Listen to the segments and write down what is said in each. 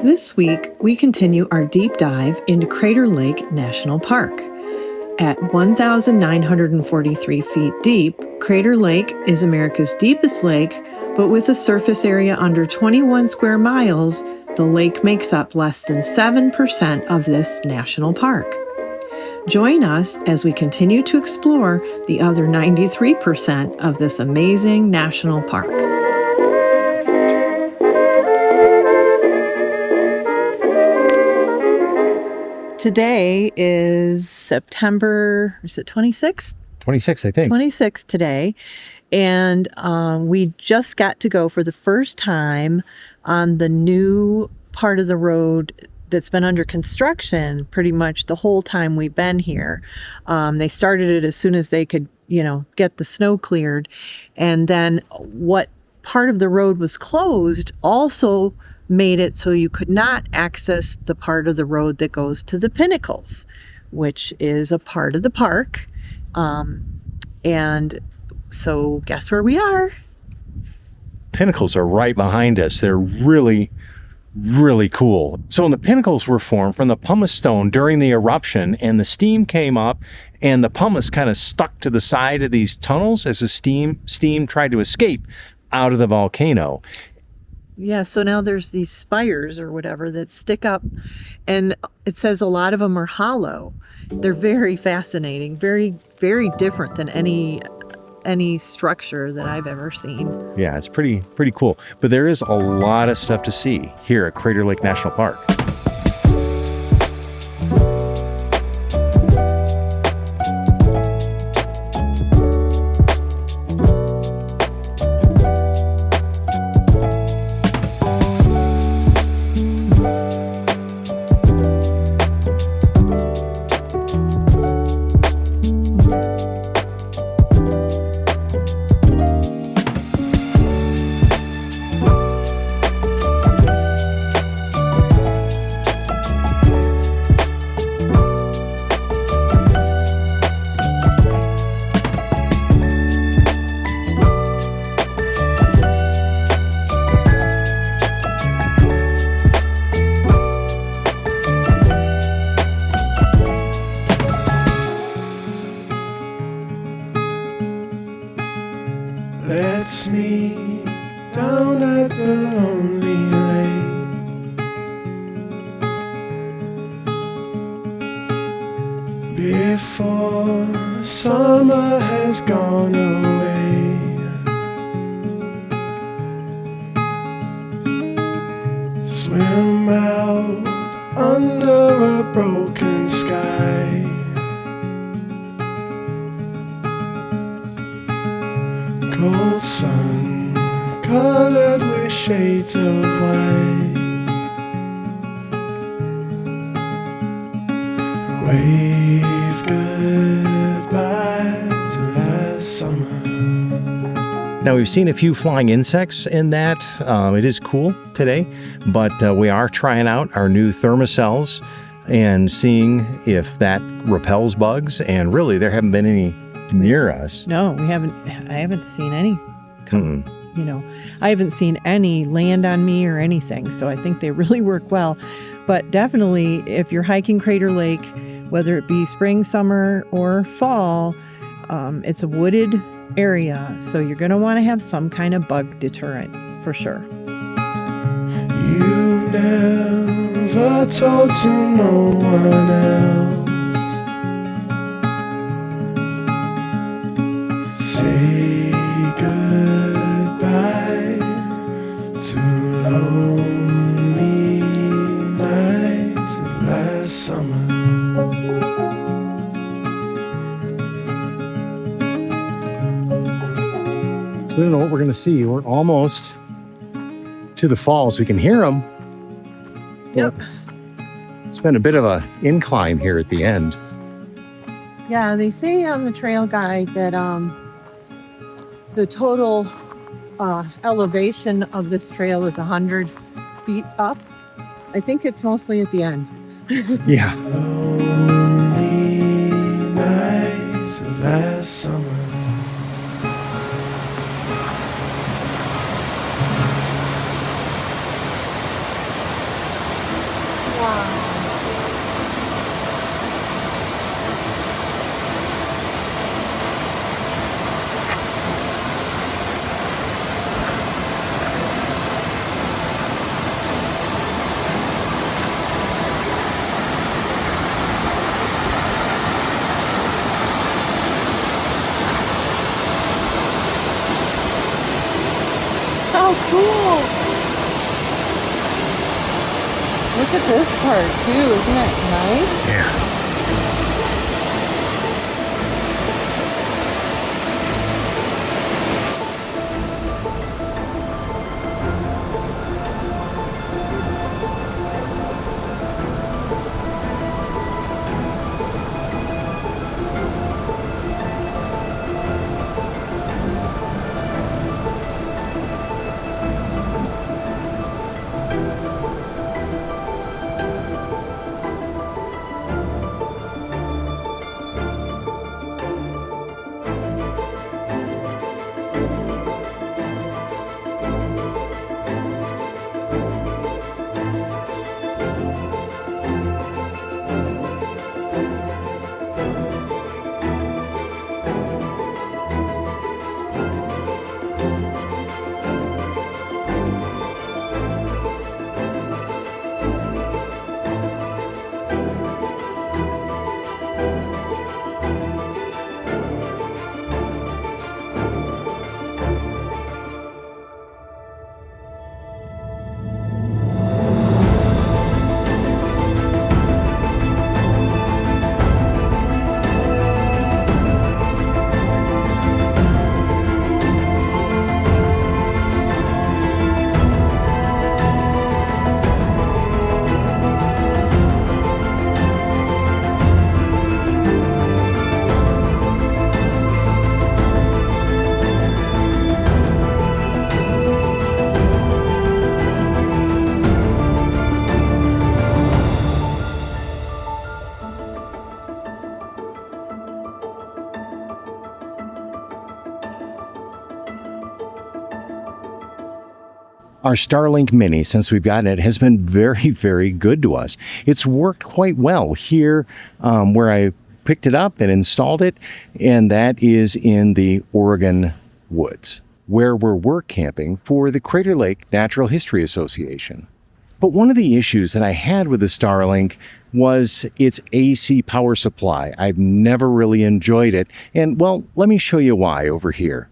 This week, we continue our deep dive into Crater Lake National Park. At 1,943 feet deep, Crater Lake is America's deepest lake, but with a surface area under 21 square miles, the lake makes up less than 7% of this national park. Join us as we continue to explore the other 93% of this amazing national park. Today is September, is it 26th? 26th, I think. 26th today. And we just got to go for the first time on the new part of the road that's been under construction pretty much the whole time we've been here. They started it as soon as they could, get the snow cleared. And then what part of the road was closed also made it so you could not access the part of the road that goes to the Pinnacles, which is a part of the park. And so guess where we are? Pinnacles are right behind us. They're really, really cool. So the Pinnacles were formed from the pumice stone during the eruption, and the steam came up, and the pumice kind of stuck to the side of these tunnels as the steam tried to escape out of the volcano. Yeah, so now there's these spires or whatever that stick up, and it says a lot of them are hollow. They're very fascinating, very, very different than any structure that I've ever seen. Yeah, it's pretty cool. But there is a lot of stuff to see here at Crater Lake National Park. Let's meet down at the lonely lake before summer has gone away. Swim out under a broken sky. Cold sun, colored with shades of white. Wave goodbye to last summer. Now, we've seen a few flying insects in that. It is cool today, but we are trying out our new thermocells and seeing if that repels bugs. And really, there haven't been any near us. No, I haven't seen any I haven't seen any land on me or anything, so I think they really work well. But definitely, if you're hiking Crater Lake, whether it be spring, summer, or fall, it's a wooded area, so you're going to want to have some kind of bug deterrent for sure. You never told to no one else. Say goodbye to lonely nights of last summer. So we don't know what we're going to see. We're almost to the falls. We can hear them. Yep. It's been a bit of an incline here at the end. Yeah, they say on the trail guide that the total elevation of this trail is 100 feet up. I think it's mostly at the end. Yeah. Lonely nights of last summer. How cool! Look at this part too, isn't it nice? Yeah. Our Starlink Mini, since we've gotten it, has been very, very good to us. It's worked quite well here where I picked it up and installed it, and that is in the Oregon woods, where we're work camping for the Crater Lake Natural History Association. But one of the issues that I had with the Starlink was its AC power supply. I've never really enjoyed it, and well, let me show you why over here.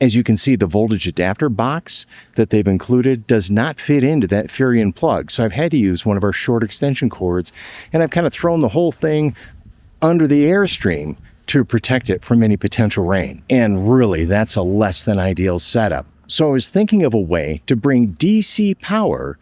As you can see, the voltage adapter box that they've included does not fit into that Furion plug. So I've had to use one of our short extension cords, and I've kind of thrown the whole thing under the Airstream to protect it from any potential rain. And really, that's a less than ideal setup. So I was thinking of a way to bring DC power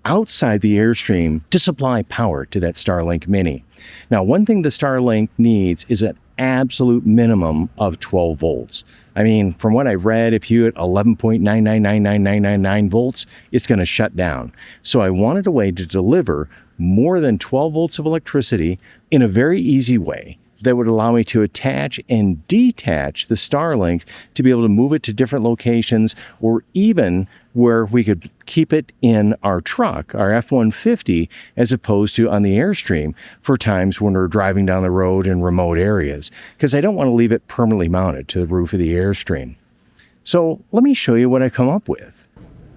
outside the Airstream to supply power to that Starlink Mini. Now, one thing the Starlink needs is an absolute minimum of 12 volts. I mean, from what I've read, if you hit 11.9999999 volts, it's going to shut down. So I wanted a way to deliver more than 12 volts of electricity in a very easy way that would allow me to attach and detach the Starlink to be able to move it to different locations, or even where we could keep it in our truck, our F-150, as opposed to on the Airstream for times when we're driving down the road in remote areas, because I don't want to leave it permanently mounted to the roof of the Airstream. So let me show you what I come up with.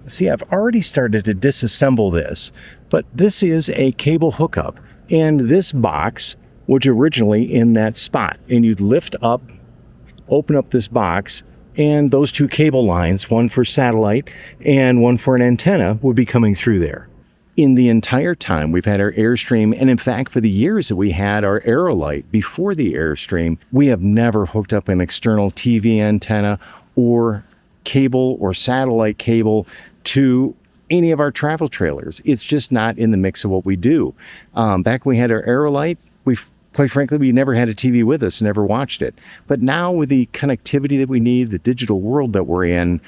See, I've already started to disassemble this, but this is a cable hookup, and this box was originally in that spot, and you'd lift up, open up this box, and those two cable lines, one for satellite and one for an antenna, would be coming through there. In the entire time we've had our Airstream, and in fact for the years that we had our Aerolite before the Airstream, we have never hooked up an external TV antenna or cable or satellite cable to any of our travel trailers. It's just not in the mix of what we do. Back when we had our Aerolite, quite frankly, we never had a TV with us, never watched it. But now with the connectivity that we need, the digital world that we're in,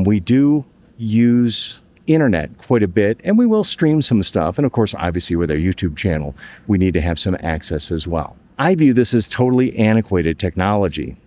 we do use internet quite a bit, and we will stream some stuff. And of course, obviously with our YouTube channel, we need to have some access as well. I view this as totally antiquated technology.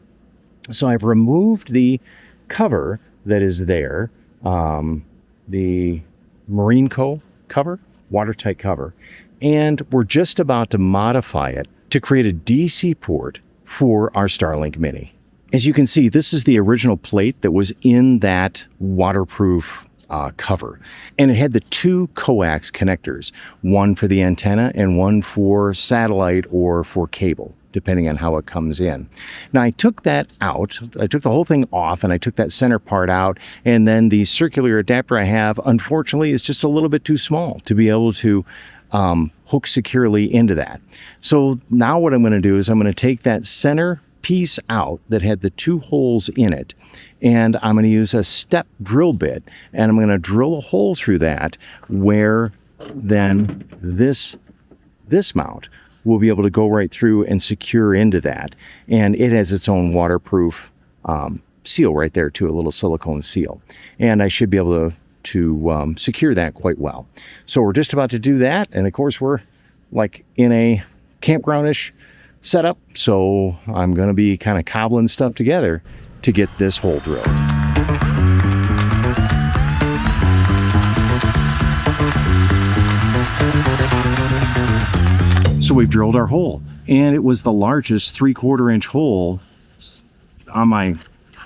So I've removed the cover that is there, the Marineco cover, watertight cover, and we're just about to modify it to create a DC port for our Starlink Mini. As you can see, this is the original plate that was in that waterproof cover, and it had the two coax connectors, one for the antenna and one for satellite or for cable. depending on how it comes in. Now I took that out, I took the whole thing off, and I took that center part out, and then the circular adapter I have, unfortunately, is just a little bit too small to be able to hook securely into that. So now what I'm going to do is I'm going to take that center piece out that had the 2 holes in it, and I'm going to use a step drill bit, and I'm going to drill a hole through that where then this mount will be able to go right through and secure into that. And it has its own waterproof seal right there too, a little silicone seal. And I should be able to secure that quite well. So we're just about to do that. And of course we're like in a campgroundish setup. So I'm going to be kind of cobbling stuff together to get this hole drilled. So we've drilled our hole, and it was the largest 3/4 inch hole on my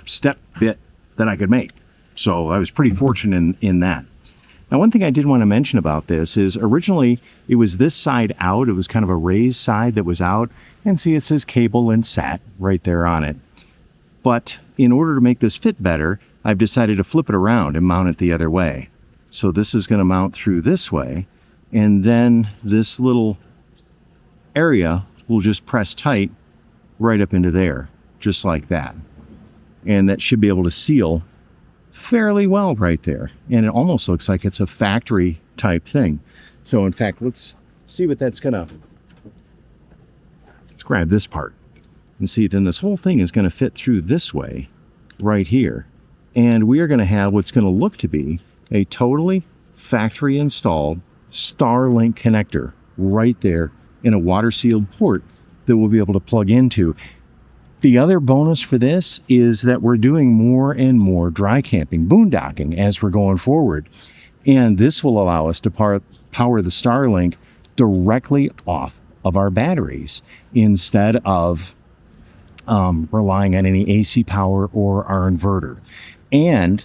step bit that I could make. So I was pretty fortunate in that. Now, one thing I did want to mention about this is originally it was this side out. It was kind of a raised side that was out, and see, it says cable and sat right there on it. But in order to make this fit better, I've decided to flip it around and mount it the other way. So this is going to mount through this way, and then this little area will just press tight right up into there, just like that. And that should be able to seal fairly well right there. And it almost looks like it's a factory type thing. So in fact, let's see what that's gonna, let's grab this part and see, then this whole thing is gonna fit through this way right here. And we are gonna have what's gonna look to be a totally factory installed Starlink connector right there in a water sealed port that we'll be able to plug into. The other bonus for this is that we're doing more and more dry camping, boondocking as we're going forward. And this will allow us to power the Starlink directly off of our batteries instead of relying on any AC power or our inverter. And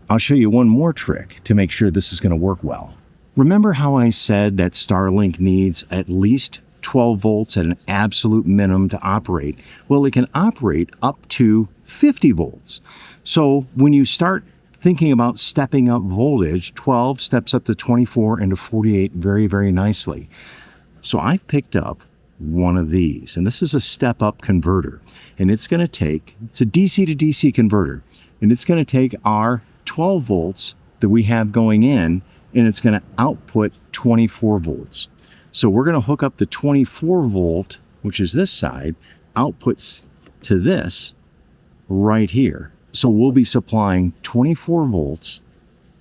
I'll show you one more trick to make sure this is going to work well. Remember how I said that Starlink needs at least 12 volts at an absolute minimum to operate? Well, it can operate up to 50 volts. So when you start thinking about stepping up voltage, 12 steps up to 24 and to 48 very, very nicely. So I've picked up one of these, and this is a step-up converter. And it's going to take, it's a DC to DC converter, and it's going to take our 12 volts that we have going in, and it's going to output 24 volts. So we're going to hook up the 24 volt, which is this side, outputs to this right here. So we'll be supplying 24 volts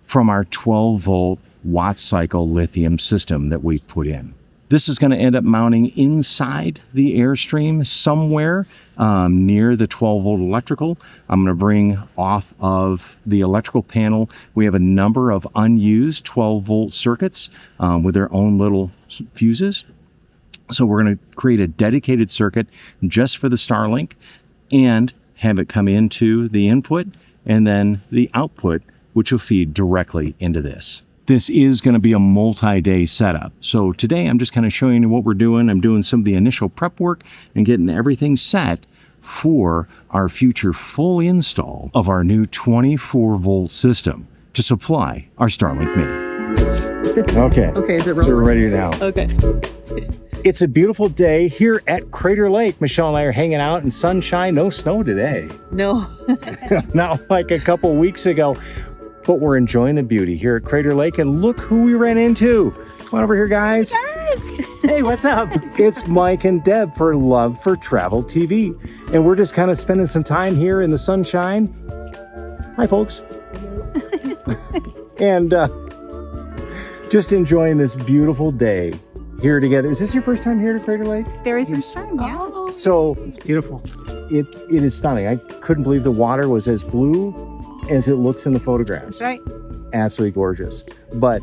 from our 12 volt WattCycle lithium system that we put in. This is going to end up mounting inside the Airstream somewhere near the 12 volt electrical. I'm going to bring off of the electrical panel. We have a number of unused 12 volt circuits with their own little fuses. So we're going to create a dedicated circuit just for the Starlink and have it come into the input and then the output, which will feed directly into this. This is going to be a multi-day setup. So today I'm just kind of showing you what we're doing. I'm doing some of the initial prep work and getting everything set for our future full install of our new 24 volt system to supply our Starlink Mini. Okay. Okay, is it So we're ready now. Okay. It's a beautiful day here at Crater Lake. Michelle and I are hanging out in sunshine. No snow today. No. Not like a couple weeks ago. But we're enjoying the beauty here at Crater Lake, and look who we ran into. Come on over here, guys. Hey, what's up? It's Mike and Deb for Love for Travel TV, and we're just kind of spending some time here in the sunshine. Hi, folks. And just enjoying this beautiful day here together. Is this your first time here to Crater Lake? Very first time, yeah. So it's beautiful. It is stunning. I couldn't believe the water was as blue as it looks in the photographs. That's right. Absolutely gorgeous. But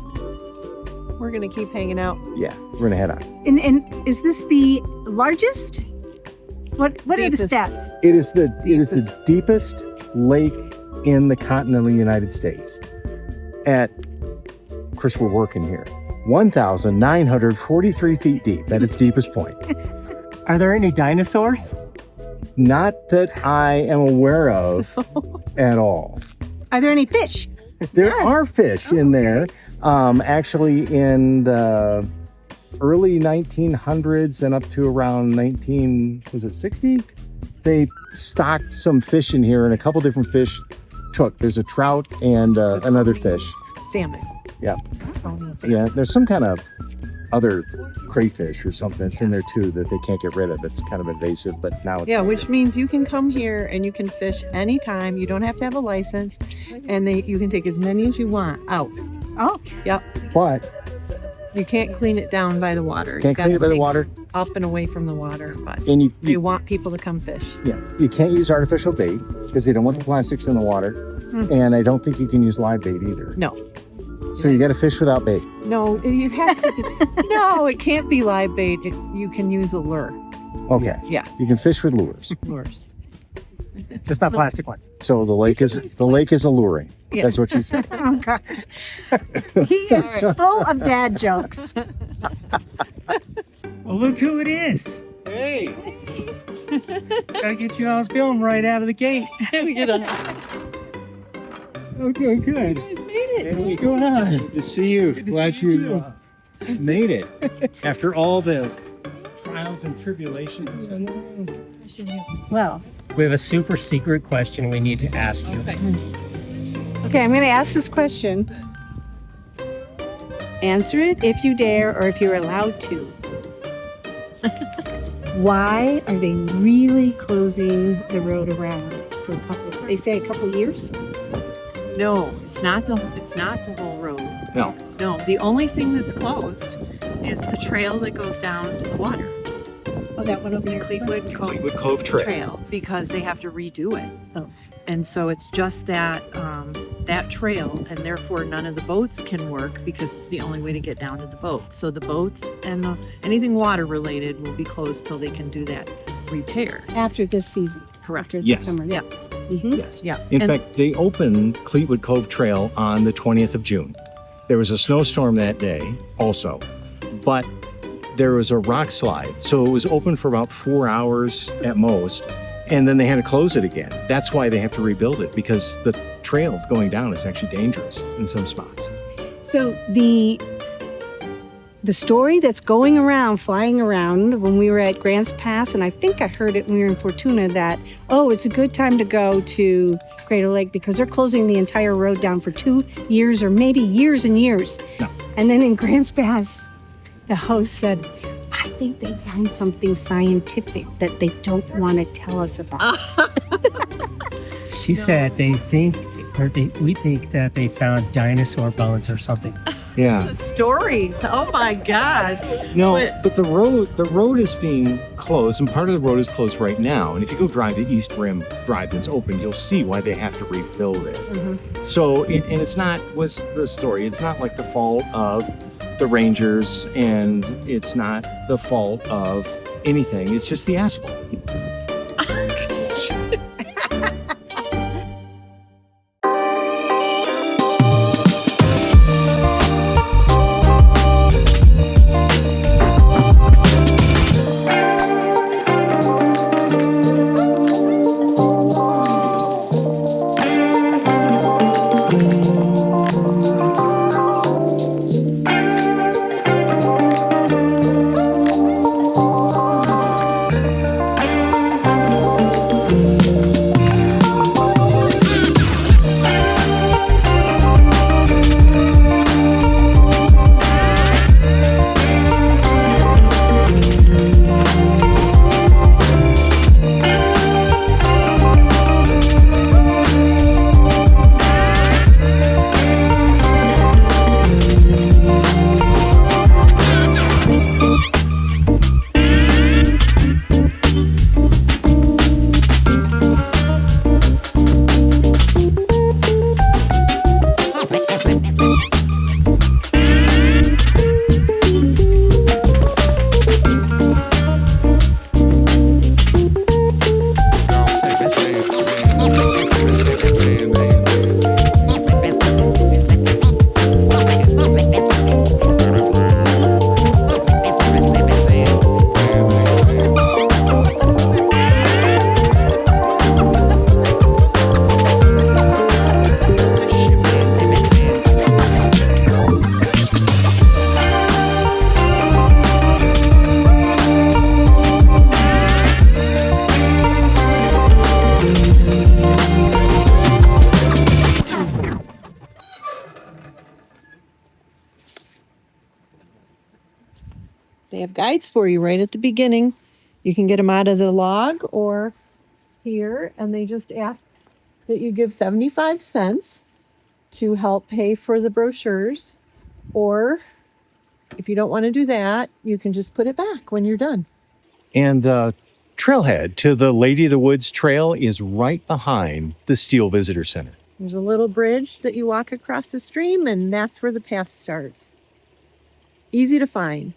We're going to keep hanging out. yeah, we're gonna head on. And is this the largest? What are the Deepest. stats? It is the deepest lake in the continental United States. At, of course, we're working here, 1,943 feet deep at its deepest point. Are there any dinosaurs? Not that I am aware of at all. Are there any fish? There are fish in there. Actually, in the early 1900s and up to around 1960, they stocked some fish in here, and a couple different fish took. There's a trout and another fish. Salmon. Yeah. Yeah, there's some kind of other crayfish or something that's in there too that they can't get rid of. It's kind of invasive, but now it's... Yeah, which means you can come here and you can fish anytime. You don't have to have a license, and you can take as many as you want out. Oh, Yep. What? You can't clean it down by the water. Can't clean it by the water? Up and away from the water, but And they want people to come fish. yeah, you can't use artificial bait because they don't want the plastics in the water. And I don't think you can use live bait either. No. So you got to fish without bait. No, you have to. No, it can't be live bait. You can use a lure. Okay. Yeah. You can fish with lures. Lures. Just not plastic ones. So the lake is alluring. Yeah. That's what you said. oh gosh. He is full of dad jokes. Well, look who it is. Hey. Gotta get you on film right out of the gate. Okay, good. Just made it. What's going on? Good to see you. Glad you made it after all the trials and tribulations. Well, We have a super secret question we need to ask you. okay, I'm going to ask this question. Answer it if you dare or if you're allowed to. Why are they really closing the road around for a couple? They say a couple years. No, it's not the whole road. No. No, the only thing that's closed is the trail that goes down to the water. Oh, that one over The here. Cleveland Cove Trail, because they have to redo it. Oh. And so it's just that trail, and therefore none of the boats can work because it's the only way to get down to the boats. So the boats and anything water related will be closed till they can do that repair. After this season. Correct. After this Yes. summer. Yeah. Mm-hmm. Yes. Yeah. In And- fact, they opened Cleetwood Cove Trail on the 20th of June. There was a snowstorm that day also, but there was a rock slide. So it was open for about 4 hours at most, and then they had to close it again. That's why they have to rebuild it, because the trail going down is actually dangerous in some spots. So the story that's going around, flying around when we were at Grants Pass, and I think I heard it when we were in Fortuna, that, oh, it's a good time to go to Crater Lake because they're closing the entire road down for 2 years or maybe years and years. No. And then in Grants Pass, the host said, I think they found something scientific that they don't want to tell us about. She said we think that they found dinosaur bones or something. Yeah. Stories. Oh my gosh. No, but the road is being closed, and part of the road is closed right now. And if you go drive the East Rim Drive that's open, you'll see why they have to rebuild it. So, and it's not, was the story, it's not like the fault of the Rangers, and it's not the fault of anything. It's just the asphalt. They have guides for you right at the beginning. You can get them out of the log or here, and they just ask that you give 75 cents to help pay for the brochures. Or if you don't want to do that, you can just put it back when you're done. And the trailhead to the Lady of the Woods Trail is right behind the Steele Visitor Center. There's a little bridge that you walk across the stream, and that's where the path starts. Easy to find.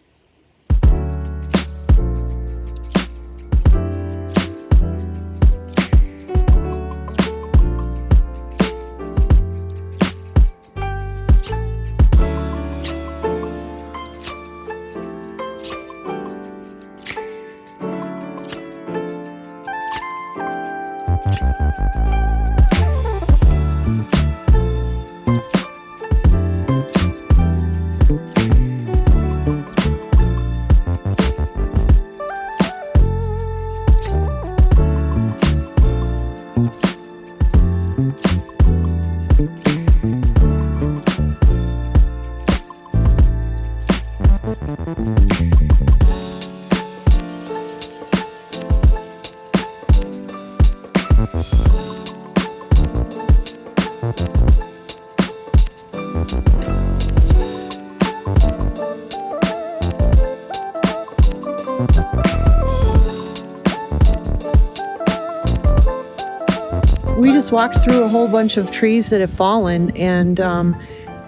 We just walked through a whole bunch of trees that have fallen, and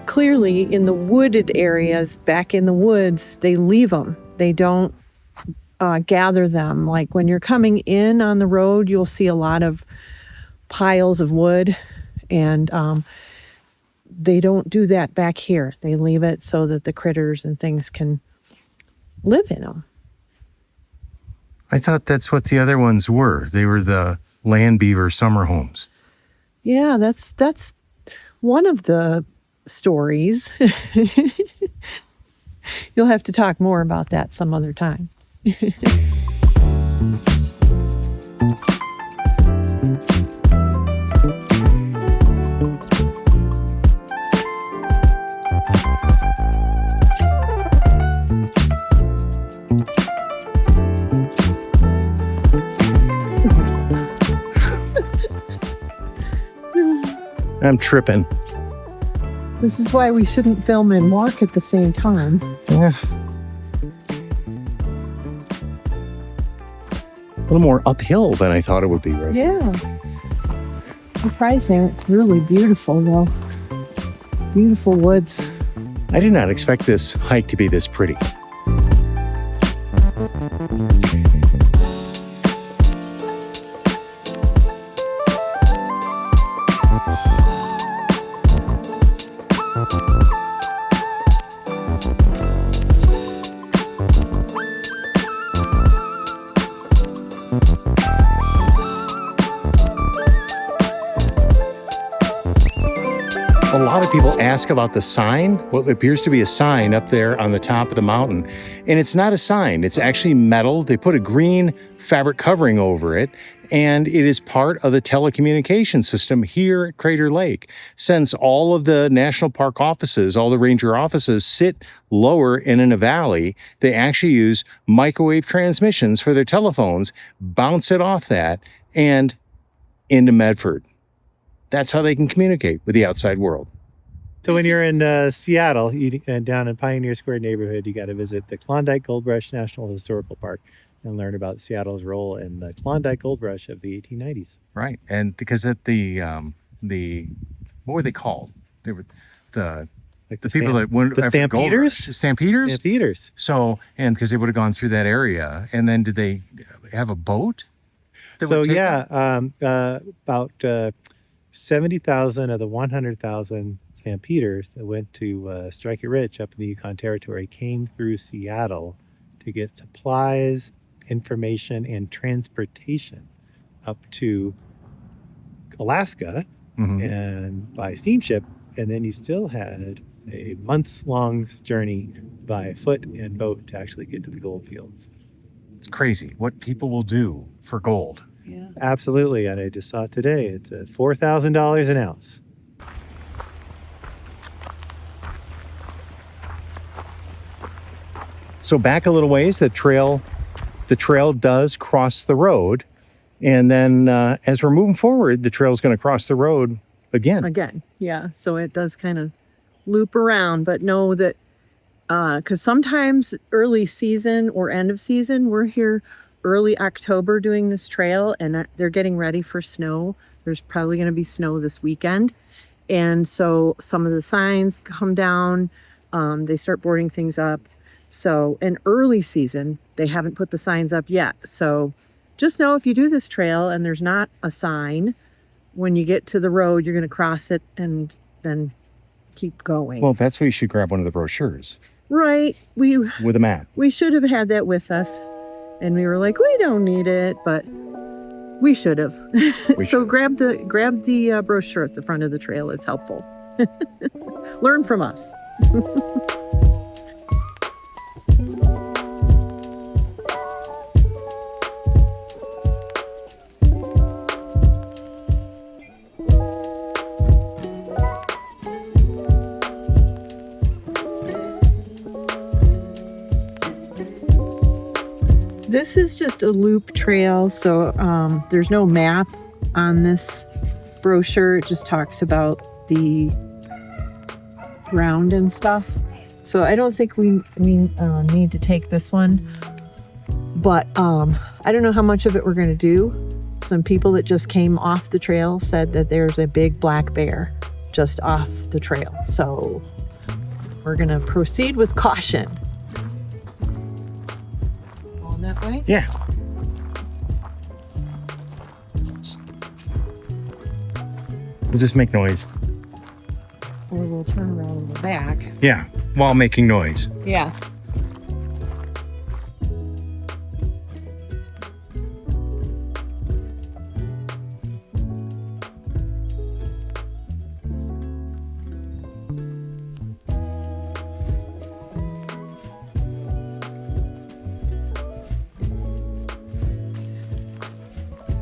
clearly in the wooded areas, back in the woods, they leave them. They don't gather them. Like when you're coming in on the road, you'll see a lot of piles of wood, and they don't do that back here. They leave it so that the critters and things can live in them. I thought that's what the other ones were. They were the land beaver summer homes. Yeah, that's one of the stories. You'll have to talk more about that some other time. I'm tripping. This is why we shouldn't film and walk at the same time. Yeah. A little more uphill than I thought it would be, right? Yeah. Surprising. It's really beautiful, though. Beautiful woods. I did not expect this hike to be this pretty. A lot of people ask about the sign, what appears to be a sign up there on the top of the mountain. And it's not a sign, it's actually metal. They put a green fabric covering over it, and it is part of the telecommunication system here at Crater Lake. Since all of the national park offices, all the ranger offices sit lower and in a valley, they actually use microwave transmissions for their telephones, bounce it off that, and into Medford. That's how they can communicate with the outside world. So when you're in Seattle, down in Pioneer Square neighborhood, you got to visit the Klondike Gold Rush National Historical Park and learn about Seattle's role in the Klondike Gold Rush of the 1890s. Right, and because at the what were they called? They were the people that went the after the gold rush. Stampeders? Stampeders. So, and because they would have gone through that area, and then did they have a boat? that So would take yeah, them? about 70,000 of the 100,000 stampeders that went to Strike It Rich up in the Yukon Territory came through Seattle to get supplies, information, and transportation up to Alaska and by steamship. And then you still had a months-long journey by foot and boat to actually get to the gold fields. It's crazy what people will do for gold. Yeah. Absolutely, and I just saw it today. It's $4,000 an ounce. So back a little ways, the trail does cross the road. And then as we're moving forward, the trail is going to cross the road again. Yeah. So it does kind of loop around, but know that because sometimes early season or end of season, we're here early October doing this trail, and they're getting ready for snow. There's probably going to be snow this weekend. And so some of the signs come down, they start boarding things up. So in early season, they haven't put the signs up yet. So just know if you do this trail and there's not a sign, when you get to the road, you're going to cross it and then keep going. Well, that's where you should grab one of the brochures. Right. With a map. We should have had that with us. And we were like, we don't need it, but we should have. So grab the brochure at the front of the trail. It's helpful. Learn from us. This is just a loop trail, so there's no map on this brochure. It just talks about the ground and stuff. So I don't think we need to take this one. But I don't know how much of it we're going to do. Some people that just came off the trail said that there's a big black bear just off the trail. So we're going to proceed with caution. That way? Yeah. We'll just make noise. Or we'll turn around in the back. Yeah, while making noise. Yeah.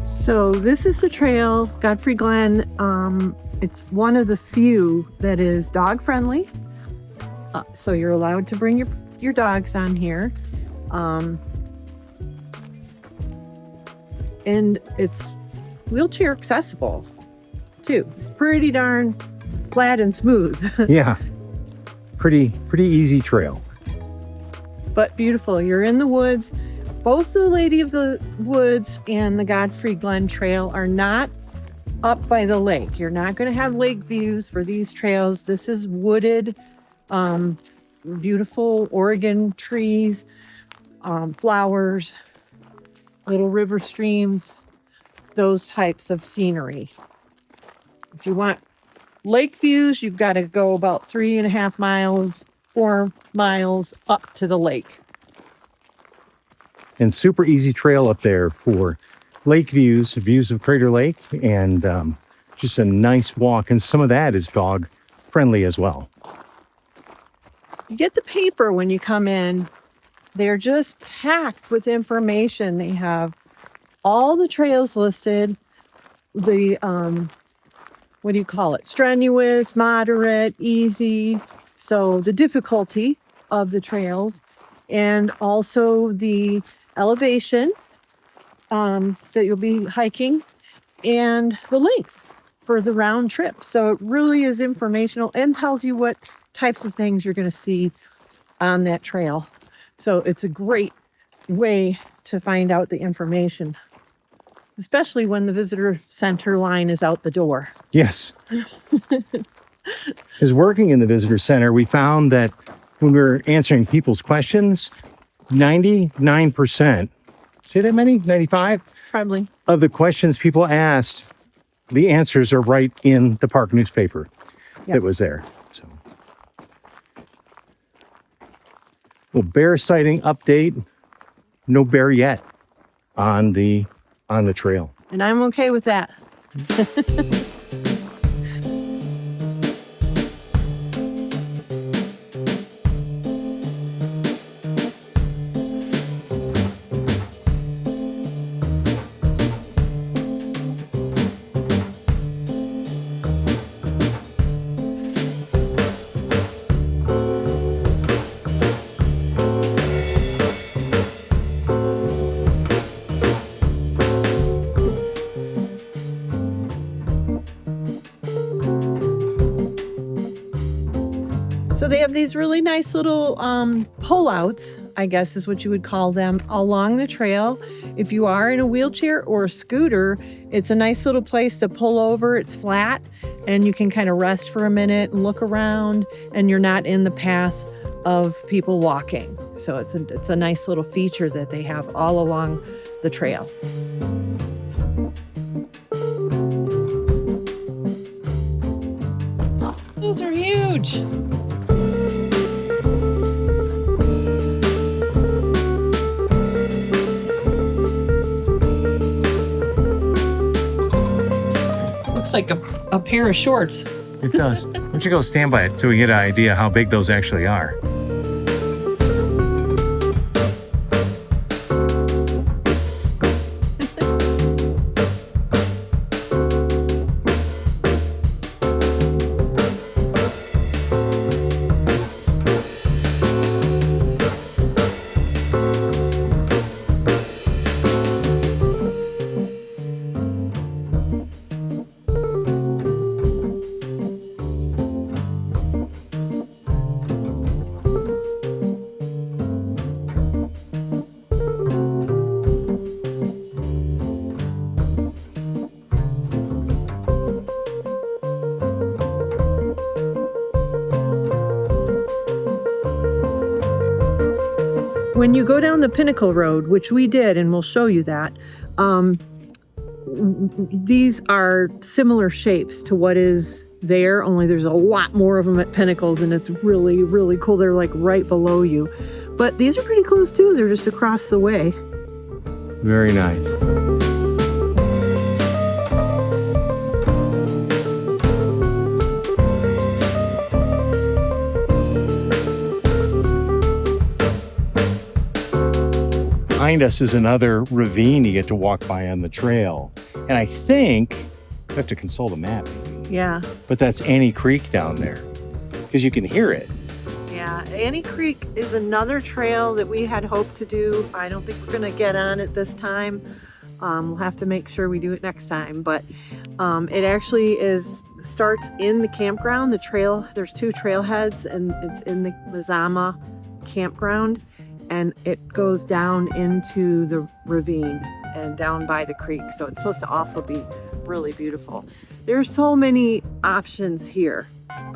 So this is the trail, Godfrey Glen. It's one of the few that is dog friendly. So you're allowed to bring your dogs on here. And it's wheelchair accessible too. It's pretty darn flat and smooth. Yeah. Pretty easy trail. But beautiful. You're in the woods. Both the Lady of the Woods and the Godfrey Glen Trail are not up by the lake. You're not going to have lake views for these trails. This is wooded, beautiful Oregon trees, flowers, little river streams, those types of scenery. If you want lake views, you've got to go about 3.5 miles, 4 miles up to the lake. And super easy trail up there for lake views of Crater Lake, and just a nice walk. And some of that is dog friendly as well. You get the paper when you come in. They're just packed with information. They have all the trails listed, the, what do you call it? Strenuous, moderate, easy. So the difficulty of the trails, and also the elevation that you'll be hiking, and the length for the round trip. So it really is informational and tells you what types of things you're going to see on that trail. So it's a great way to find out the information, especially when the visitor center line is out the door. Yes. As working in the visitor center, we found that when we were answering people's questions, 99%, say that many? 95? Probably. Of the questions people asked, the answers are right in the park newspaper that was there. So, well, bear sighting update. No bear yet on the trail. And I'm okay with that. So they have these really nice little pullouts, I guess is what you would call them, along the trail. If you are in a wheelchair or a scooter, it's a nice little place to pull over. It's flat and you can kind of rest for a minute and look around, and you're not in the path of people walking. So it's a nice little feature that they have all along the trail. Those are huge. Looks like a pair of shorts. It does. Why don't you go stand by it so we get an idea how big those actually are. When you go down the Pinnacle Road, which we did, and we'll show you that, these are similar shapes to what is there, only there's a lot more of them at Pinnacles, and it's really, really cool. They're like right below you. But these are pretty close too. They're just across the way. Very nice. Behind us is another ravine you get to walk by on the trail. And I think, I have to consult a map, Yeah, but that's Annie Creek down there because you can hear it. yeah. Annie Creek is another trail that we had hoped to do. I don't think we're gonna get on it this time. We'll have to make sure we do it next time. But it actually starts in the campground. The trail, there's two trailheads, and it's in the Mazama campground. And it goes down into the ravine and down by the creek. So it's supposed to also be really beautiful. There's so many options here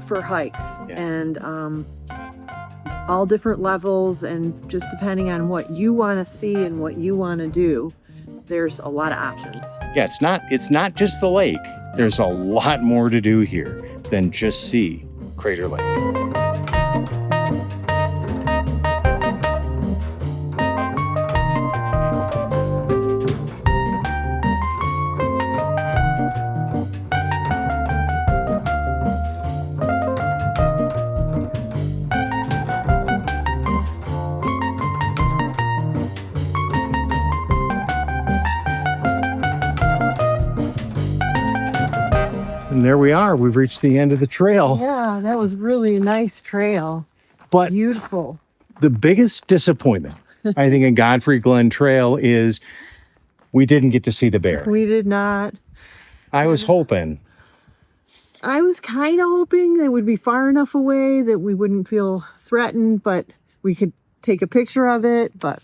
for hikes, and all different levels, and just depending on what you want to see and what you want to do, there's a lot of options. Yeah, it's not just the lake. There's a lot more to do here than just see Crater Lake. And there we are. We've reached the end of the trail. Yeah, that was really a nice trail. But Beautiful. the biggest disappointment, I think, in Godfrey Glen Trail is we didn't get to see the bear. We did not. I was hoping. I was kind of hoping they would be far enough away that we wouldn't feel threatened, but we could take a picture of it. But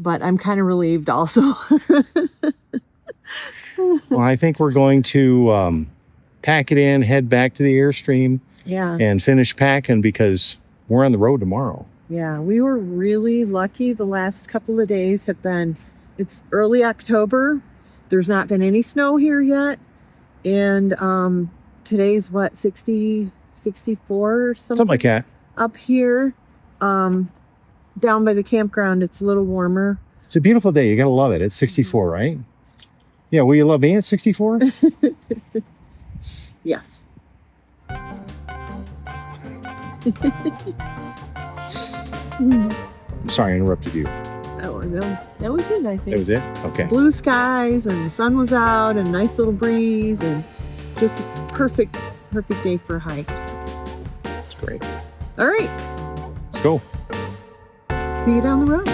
I'm kind of relieved also. Well, I think we're going to pack it in, head back to the Airstream, Yeah. and finish packing because we're on the road tomorrow. Yeah, we were really lucky. The last couple of days have been, it's early October. There's not been any snow here yet. And today's what, 60, 64 or something? Something like that. Up here, down by the campground, it's a little warmer. It's a beautiful day. You got to love it. It's 64, right? Yeah, will you love me at 64? Yes. I'm sorry I interrupted you. Oh, that was it, I think. That was it? Okay. Blue skies, and the sun was out, and a nice little breeze, and just a perfect day for a hike. That's great. All right. Let's go. See you down the road.